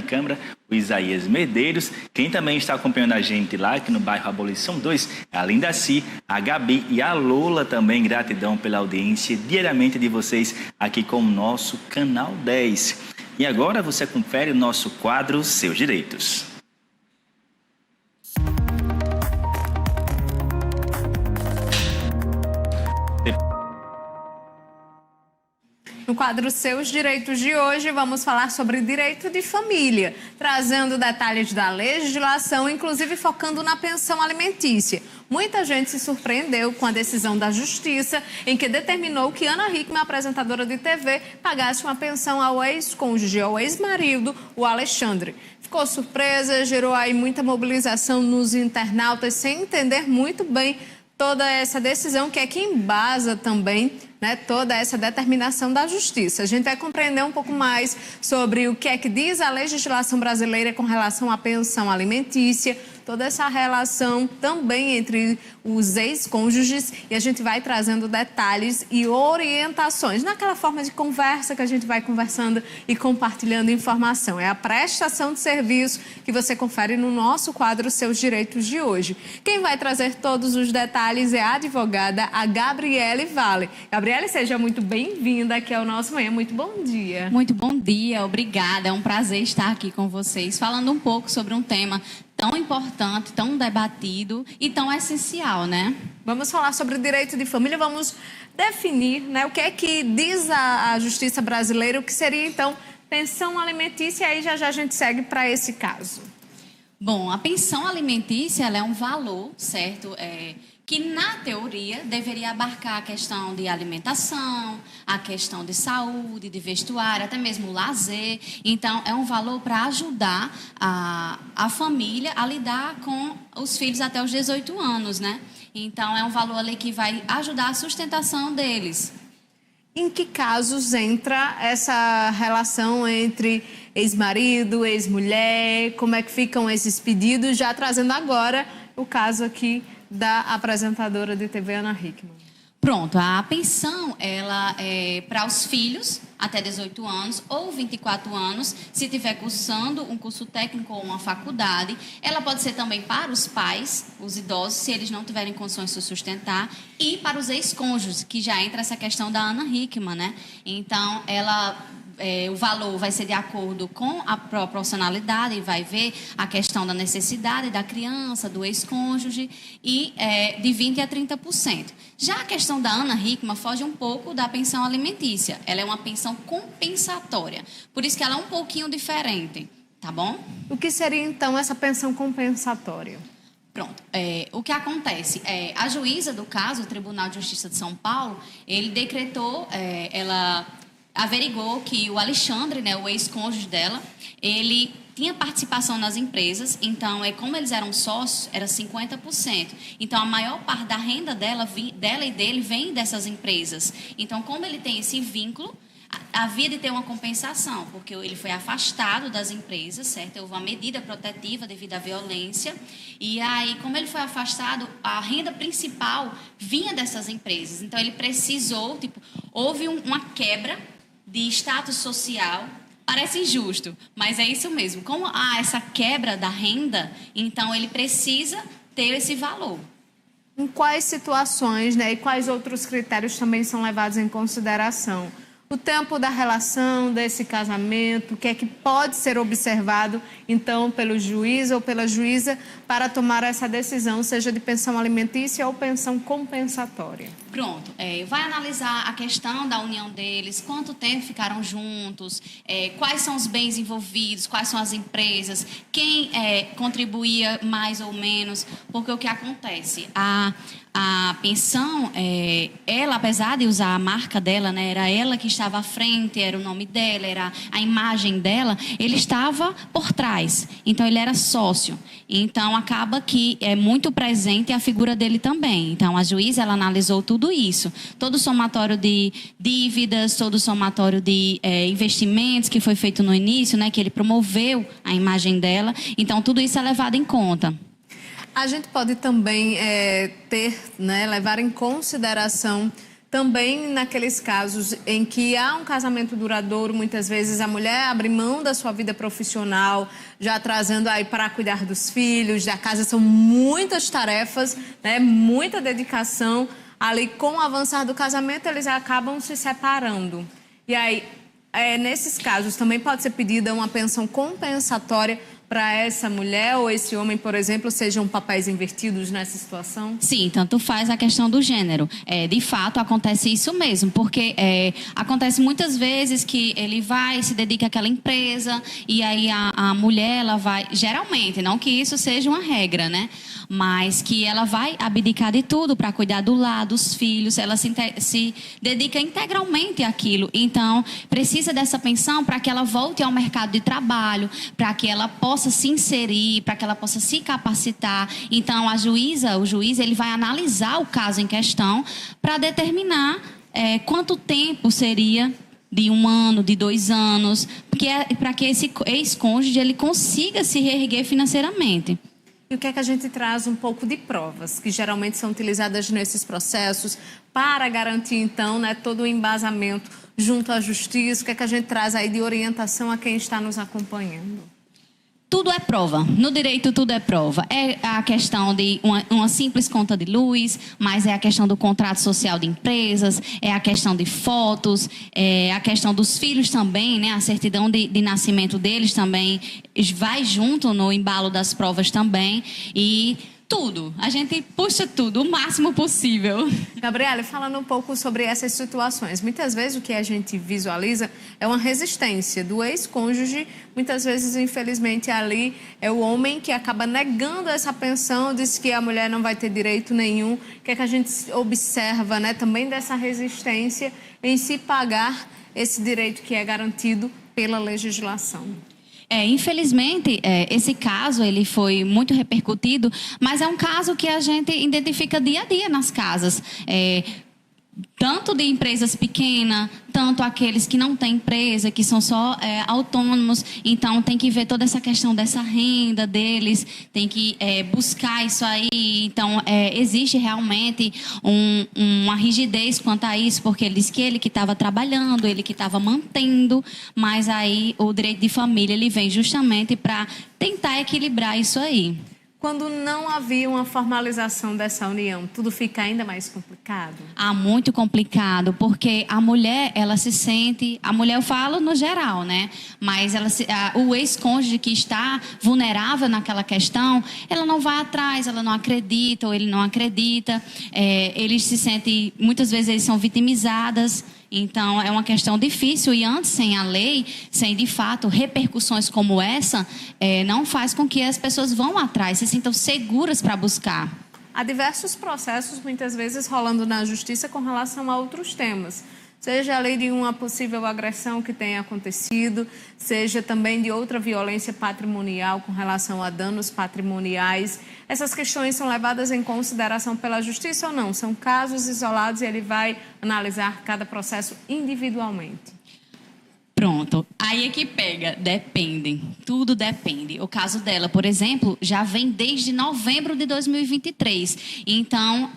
Câmara, o Isaías Medeiros. Quem também está acompanhando a gente lá aqui no bairro Abolição 2, a Lindaci, a Gabi e a Lola também. Gratidão pela audiência diariamente de vocês aqui com o nosso Canal 10. E agora você confere o nosso quadro Seus Direitos. No quadro Seus Direitos de hoje, vamos falar sobre direito de família, trazendo detalhes da legislação, inclusive focando na pensão alimentícia. Muita gente se surpreendeu com a decisão da Justiça, em que determinou que Ana Hickman, apresentadora de TV, pagasse uma pensão ao ex-cônjuge, ao ex-marido, o Alexandre. Ficou surpresa, gerou aí muita mobilização nos internautas, sem entender muito bem toda essa decisão, que é que embasa também, né, toda essa determinação da Justiça. A gente vai compreender um pouco mais sobre o que é que diz a legislação brasileira com relação à pensão alimentícia, toda essa relação também entre os ex-cônjuges, e a gente vai trazendo detalhes e orientações naquela forma de conversa que a gente vai conversando e compartilhando informação. É a prestação de serviço que você confere no nosso quadro Seus Direitos de hoje. Quem vai trazer todos os detalhes é a advogada, a Gabriele Vale. Gabriele, seja muito bem-vinda aqui ao nosso Manhã. Muito bom dia. Muito bom dia, obrigada. É um prazer estar aqui com vocês, falando um pouco sobre um tema tão importante, tão debatido e tão essencial, né? Vamos falar sobre o direito de família, vamos definir, né, o que é que diz a Justiça brasileira, o que seria, então, pensão alimentícia, e aí já a gente segue para esse caso. Bom, a pensão alimentícia, ela é um valor, certo? Que, na teoria, deveria abarcar a questão de alimentação, a questão de saúde, de vestuário, até mesmo lazer. Então, é um valor para ajudar a família a lidar com os filhos até os 18 anos, né? Então, é um valor ali que vai ajudar a sustentação deles. Em que casos entra essa relação entre ex-marido, ex-mulher? Como é que ficam esses pedidos? Já trazendo agora o caso aqui da apresentadora de TV, Ana Hickman. Pronto, a pensão, ela é para os filhos até 18 anos ou 24 anos, se estiver cursando um curso técnico ou uma faculdade. Ela pode ser também para os pais, os idosos, se eles não tiverem condições de se sustentar, e para os ex-cônjuges, que já entra essa questão da Ana Hickman, né? Então, o valor vai ser de acordo com a proporcionalidade, e vai ver a questão da necessidade da criança, do ex-cônjuge, e de 20% a 30%. Já a questão da Ana Hickman foge um pouco da pensão alimentícia. Ela é uma pensão compensatória, por isso que ela é um pouquinho diferente, tá bom? O que seria, então, essa pensão compensatória? Pronto. O que acontece? A juíza do caso, o Tribunal de Justiça de São Paulo, ele decretou, ela averigou que o Alexandre, né, o ex-cônjuge dela, ele tinha participação nas empresas, então, como eles eram sócios, era 50%. Então, a maior parte da renda dela e dele vem dessas empresas. Então, como ele tem esse vínculo, havia de ter uma compensação, porque ele foi afastado das empresas, certo? Houve uma medida protetiva devido à violência. E aí, como ele foi afastado, a renda principal vinha dessas empresas. Então, ele precisou, houve uma quebra de status social. Parece injusto, mas é isso mesmo. Como há essa quebra da renda, então ele precisa ter esse valor. Em quais situações, né, e quais outros critérios também são levados em consideração? O tempo da relação, desse casamento, o que é que pode ser observado, então, pelo juiz ou pela juíza para tomar essa decisão, seja de pensão alimentícia ou pensão compensatória? Pronto. Vai analisar a questão da união deles, quanto tempo ficaram juntos, quais são os bens envolvidos, quais são as empresas, quem contribuía mais ou menos, porque o que acontece? A pensão, ela, apesar de usar a marca dela, né, era ela que estava à frente, era o nome dela, era a imagem dela, ele estava por trás. Então, ele era sócio. Então, acaba que é muito presente a figura dele também. Então, a juíza, ela analisou tudo isso. Todo o somatório de dívidas, todo o somatório de investimentos que foi feito no início, né, que ele promoveu a imagem dela. Então, tudo isso é levado em conta. A gente pode também levar em consideração também naqueles casos em que há um casamento duradouro, muitas vezes a mulher abre mão da sua vida profissional, já trazendo aí para cuidar dos filhos, da casa, são muitas tarefas, né? Muita dedicação. Ali, com o avançar do casamento, eles acabam se separando. E aí, nesses casos, também pode ser pedida uma pensão compensatória para essa mulher ou esse homem, por exemplo, sejam papéis invertidos nessa situação? Sim, tanto faz a questão do gênero. De fato, acontece isso mesmo, porque acontece muitas vezes que ele vai, se dedica àquela empresa e aí a mulher, ela vai, geralmente, não que isso seja uma regra, né? Mas que ela vai abdicar de tudo para cuidar do lar, dos filhos, ela se dedica integralmente àquilo. Então, precisa dessa pensão para que ela volte ao mercado de trabalho, para que ela possa se inserir, para que ela possa se capacitar. Então, o juiz, ele vai analisar o caso em questão para determinar quanto tempo seria de 1 ano, de 2 anos, para que esse ex-cônjuge ele consiga se reerguer financeiramente. E o que é que a gente traz um pouco de provas, que geralmente são utilizadas nesses processos para garantir, então, né, todo o embasamento junto à justiça? O que é que a gente traz aí de orientação a quem está nos acompanhando? Tudo é prova. No direito, tudo é prova. É a questão de uma simples conta de luz, mas é a questão do contrato social de empresas, é a questão de fotos, é a questão dos filhos também, né? A certidão de nascimento deles também vai junto no embalo das provas também. E tudo. A gente puxa tudo, o máximo possível. Gabriela, falando um pouco sobre essas situações, muitas vezes o que a gente visualiza é uma resistência do ex-cônjuge, muitas vezes, infelizmente, ali é o homem que acaba negando essa pensão, diz que a mulher não vai ter direito nenhum. O que é que a gente observa, né, também dessa resistência em se pagar esse direito que é garantido pela legislação? Infelizmente, esse caso ele foi muito repercutido, mas é um caso que a gente identifica dia a dia nas casas. Tanto de empresas pequenas, tanto aqueles que não têm empresa, que são só autônomos. Então, tem que ver toda essa questão dessa renda deles, tem que buscar isso aí. Então, existe realmente uma rigidez quanto a isso, porque ele disse que ele que estava trabalhando, ele que estava mantendo, mas aí o direito de família ele vem justamente para tentar equilibrar isso aí. Quando não havia uma formalização dessa união, tudo fica ainda mais complicado? Muito complicado, porque a mulher, ela se sente... A mulher, eu falo no geral, né? Mas o ex-cônjuge que está vulnerável naquela questão, ela não vai atrás, ela não acredita, ou ele não acredita. Eles se sentem... Muitas vezes eles são vitimizadas. Então, é uma questão difícil e antes, sem a lei, sem, de fato, repercussões como essa, não faz com que as pessoas vão atrás, se sintam seguras para buscar. Há diversos processos, muitas vezes, rolando na justiça com relação a outros temas. Seja a lei de uma possível agressão que tenha acontecido, seja também de outra violência patrimonial com relação a danos patrimoniais. Essas questões são levadas em consideração pela justiça ou não? São casos isolados e ele vai analisar cada processo individualmente. Pronto, aí é que pega, depende, tudo depende. O caso dela, por exemplo, já vem desde novembro de 2023, então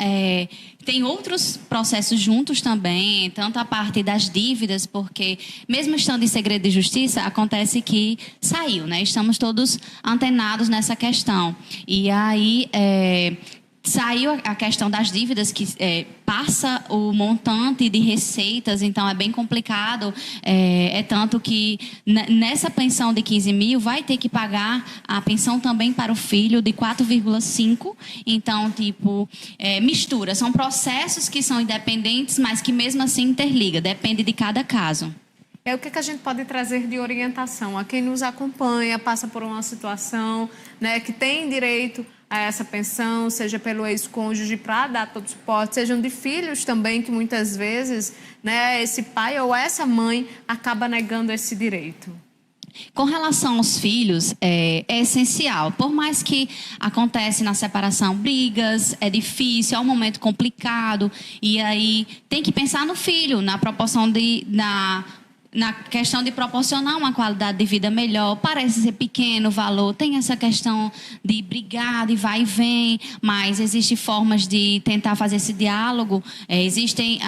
tem outros processos juntos também, tanto a parte das dívidas, porque mesmo estando em segredo de justiça, acontece que saiu, né? Estamos todos antenados nessa questão. E aí... Saiu a questão das dívidas, que passa o montante de receitas, então é bem complicado. Tanto que nessa pensão de 15 mil vai ter que pagar a pensão também para o filho de 4,5. Então, mistura. São processos que são independentes, mas que mesmo assim interliga. Depende de cada caso. O que a gente pode trazer de orientação a quem nos acompanha, passa por uma situação, né, que tem direito a essa pensão, seja pelo ex-cônjuge para dar todo o suporte, sejam de filhos também, que muitas vezes, né, esse pai ou essa mãe acaba negando esse direito? Com relação aos filhos, é essencial. Por mais que acontece na separação brigas, é difícil, é um momento complicado. E aí tem que pensar no filho, na proporção na questão de proporcionar uma qualidade de vida melhor. Parece ser pequeno o valor, tem essa questão de brigar, de vai e vem, mas existem formas de tentar fazer esse diálogo. Existem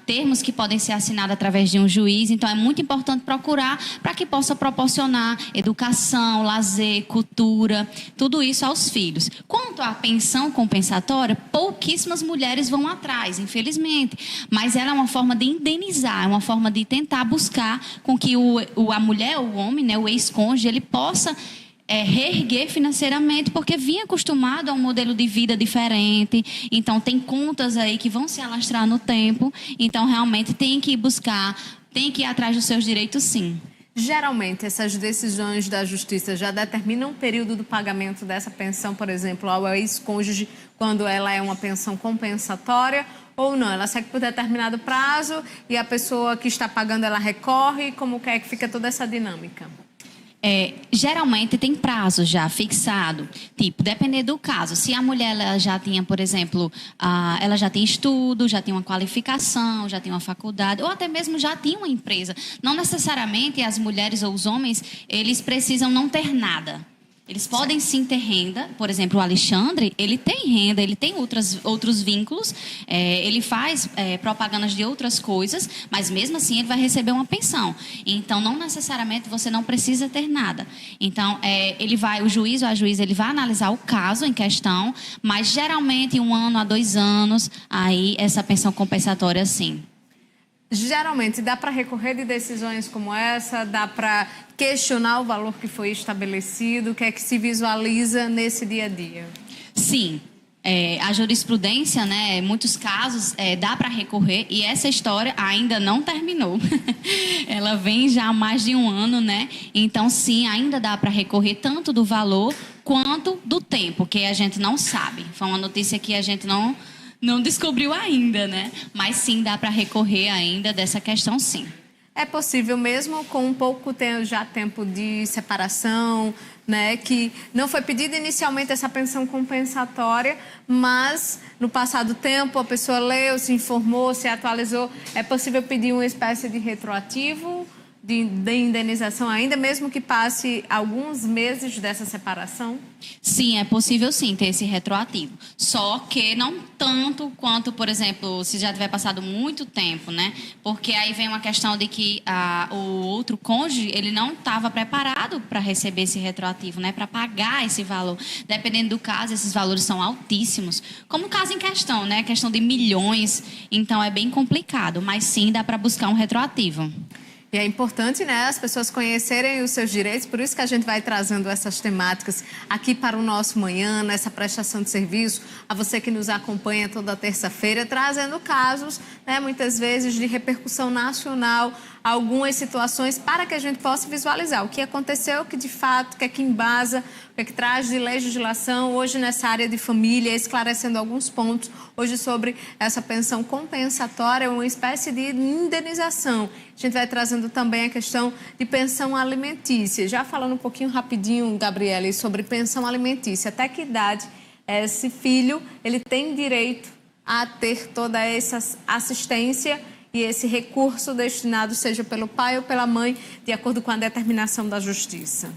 termos que podem ser assinados através de um juiz, então é muito importante procurar para que possa proporcionar educação, lazer, cultura, tudo isso aos filhos. Quanto à pensão compensatória, pouquíssimas mulheres vão atrás, infelizmente, mas ela é uma forma de indenizar, é uma forma de tentar buscar com que a mulher, o homem, né, o ex-cônjuge, ele possa reerguer financeiramente, porque vinha acostumado a um modelo de vida diferente, então tem contas aí que vão se alastrar no tempo, então realmente tem que buscar, tem que ir atrás dos seus direitos, sim. Geralmente, essas decisões da justiça já determinam o período do pagamento dessa pensão, por exemplo, ao ex-cônjuge, quando ela é uma pensão compensatória, ou não? Ela segue por determinado prazo e a pessoa que está pagando, ela recorre? Como é que fica toda essa dinâmica? Geralmente tem prazo já fixado, tipo, dependendo do caso. Se a mulher ela já tinha, por exemplo, ela já tem estudo, já tem uma qualificação, já tem uma faculdade, ou até mesmo já tinha uma empresa. Não necessariamente as mulheres ou os homens, eles precisam não ter nada. Eles podem sim ter renda, por exemplo, o Alexandre, ele tem renda, ele tem outros vínculos, ele faz propagandas de outras coisas, mas mesmo assim ele vai receber uma pensão. Então, não necessariamente você não precisa ter nada. Então, o juiz ou a juíza, ele vai analisar o caso em questão, mas geralmente 1 ano a 2 anos, aí essa pensão compensatória sim. Geralmente, dá para recorrer de decisões como essa? Dá para questionar o valor que foi estabelecido? O que é que se visualiza nesse dia a dia? Sim. A jurisprudência, né, em muitos casos, dá para recorrer e essa história ainda não terminou. Ela vem já há mais de 1 ano, né? Então, sim, ainda dá para recorrer tanto do valor quanto do tempo, que a gente não sabe. Foi uma notícia que a gente não descobriu ainda, né? Mas sim, dá para recorrer ainda dessa questão, sim. É possível mesmo com um pouco tempo de separação, né? Que não foi pedida inicialmente essa pensão compensatória, mas no passado tempo a pessoa leu, se informou, se atualizou. É possível pedir uma espécie de retroativo de indenização, ainda mesmo que passe alguns meses dessa separação? Sim, é possível sim ter esse retroativo. Só que não tanto quanto, por exemplo, se já tiver passado muito tempo, né? Porque aí vem uma questão de que o outro cônjuge, ele não estava preparado para receber esse retroativo, né? Para pagar esse valor. Dependendo do caso, esses valores são altíssimos. Como o caso em questão, né? Questão de milhões. Então, é bem complicado. Mas sim, dá para buscar um retroativo. E é importante, né, as pessoas conhecerem os seus direitos, por isso que a gente vai trazendo essas temáticas aqui para o nosso Manhã, nessa prestação de serviço, a você que nos acompanha toda terça-feira, trazendo casos, né, muitas vezes de repercussão nacional, algumas situações para que a gente possa visualizar o que aconteceu, o que de fato, o que é que embasa, o que é que traz de legislação hoje nessa área de família, esclarecendo alguns pontos hoje sobre essa pensão compensatória, uma espécie de indenização. A gente vai trazendo também a questão de pensão alimentícia. Já falando um pouquinho rapidinho, Gabriele, sobre pensão alimentícia. Até que idade esse filho ele tem direito a ter toda essa assistência e esse recurso destinado, seja pelo pai ou pela mãe, de acordo com a determinação da justiça?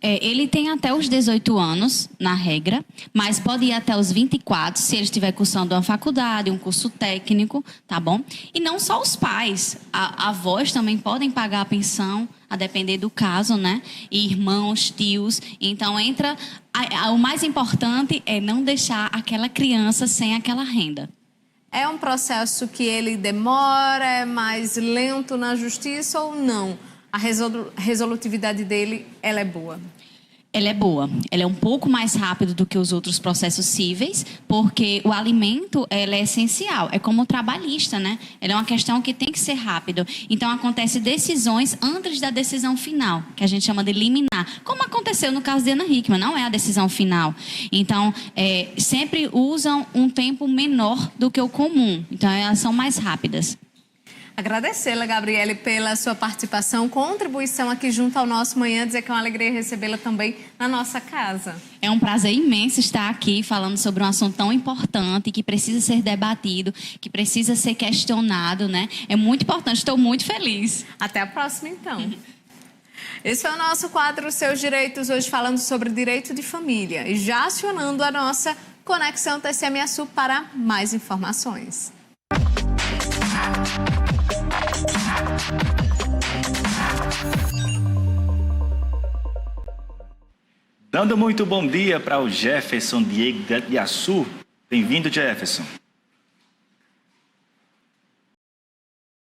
Ele tem até os 18 anos, na regra, mas pode ir até os 24, se ele estiver cursando uma faculdade, um curso técnico, tá bom? E não só os pais, avós também podem pagar a pensão, a depender do caso, né? E irmãos, tios. Então, o mais importante é não deixar aquela criança sem aquela renda. É um processo que ele demora, é mais lento na justiça ou não? A resolutividade dele, ela é boa? Ela é boa. Ela é um pouco mais rápido do que os outros processos cíveis, porque o alimento, ela é essencial. É como o trabalhista, né? Ela é uma questão que tem que ser rápido. Então, acontece decisões antes da decisão final, que a gente chama de liminar. Como aconteceu no caso de Ana Hickman, não é a decisão final. Então, sempre usam um tempo menor do que o comum. Então, elas são mais rápidas. Agradecê-la, Gabriele, pela sua participação, contribuição aqui junto ao nosso Manhã, dizer que é uma alegria recebê-la também na nossa casa. É um prazer imenso estar aqui falando sobre um assunto tão importante, que precisa ser debatido, que precisa ser questionado, né? É muito importante, estou muito feliz. Até a próxima, então. Esse é o nosso quadro Seus Direitos, hoje falando sobre direito de família e já acionando a nossa Conexão TCM Açu para mais informações. Dando muito bom dia para o Jefferson Diego de Açu. Bem-vindo, Jefferson.